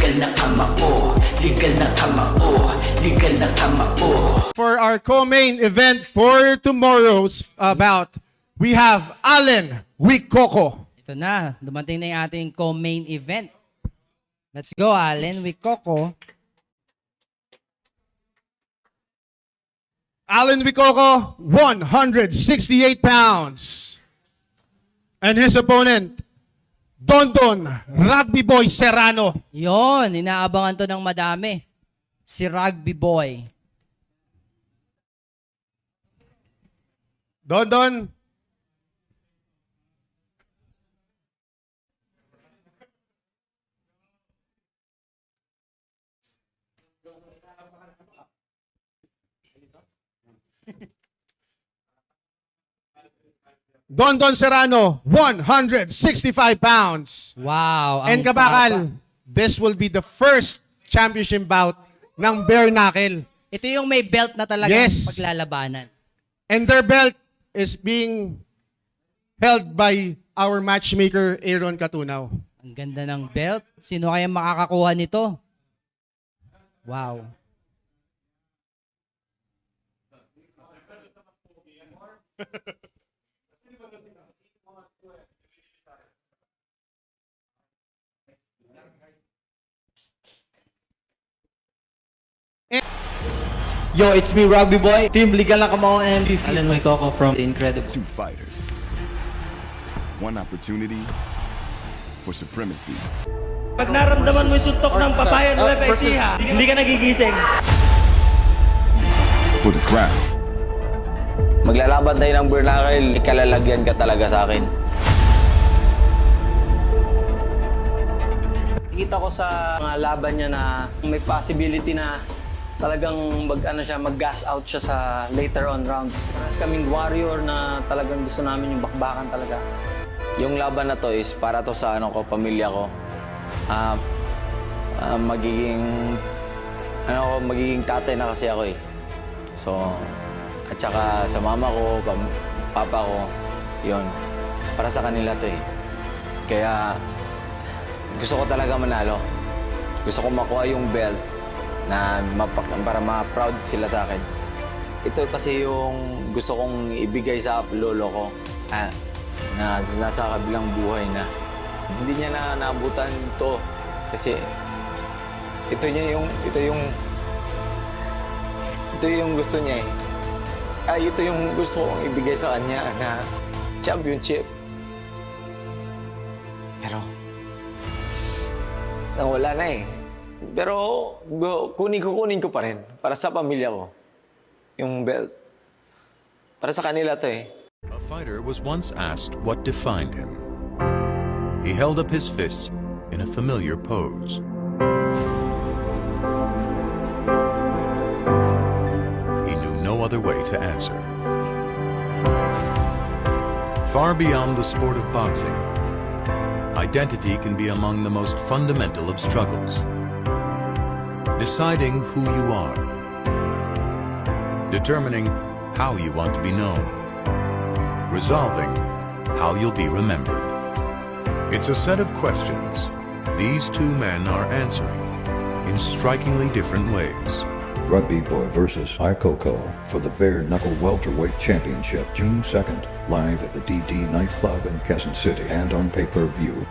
legal na kamao, legal na kamao, legal na kamao. For our co-main event for tomorrow's bout, we have Allen Wycoco. Ito na, dumating na yung ating co-main event. Let's go, Allen Wycoco. Allen Wycoco, 168 pounds. And his opponent, Dondon, Rugbiboy Serrano. Yon, inaabangan to ng madami. Si Rugbiboy. Dondon. Dondon Serrano, 165 pounds. Wow. And ang Kabakal, taba. this will be the first championship bout ng bare knuckle. Ito yung may belt na talagang Yes. paglalabanan. And their belt is being held by our matchmaker, Aaron Catunaw. Ang ganda ng belt. Sino kaya makakakuha nito? Wow. Yo, it's me, Rugbiboy. Team Legal na Kamao and MVP. Alan Wycoco from The Incredible. Two fighters. One opportunity for supremacy. Pag naramdaman mo yung suntok ng papaya ng UFC ha, hindi ka nagigising. For the crown. Maglalaban tayo ng Bernakil, ikalalagyan ka talaga sa akin. Nakikita ko sa mga laban niya na may possibility na talagang mag-gas out siya sa later on rounds. Mas kaming warrior na talagang gusto namin yung bakbakan talaga. Yung laban na to is para to sa pamilya ko. Magiging tatay na kasi ako eh. So, at saka sa mama ko, papa ko, yun. Para sa kanila to eh. Kaya, gusto ko talaga manalo. Gusto ko makuha yung belt na para ma-proud sila sa akin. Ito kasi yung gusto kong ibigay sa lolo ko na nasa kabilang buhay na hindi niya na naabutan ito kasi ito yung gusto niya eh. Ito yung gusto kong ibigay sa kanya na championship. Pero nawala na eh. Pero kunin ko pa rin para sa pamilya ko. Yung belt. Para sa kanila to eh. A fighter was once asked what defined him. He held up his fists in a familiar pose. He knew no other way to answer. Far beyond the sport of boxing, identity can be among the most fundamental of struggles. Deciding who you are. Determining how you want to be known. Resolving how you'll be remembered. It's a set of questions these two men are answering in strikingly different ways. Rugbiboy versus Wycoco for the Bare Knuckle Welterweight Championship, June 2nd, live at the DD Nightclub in Quezon City and on pay-per-view.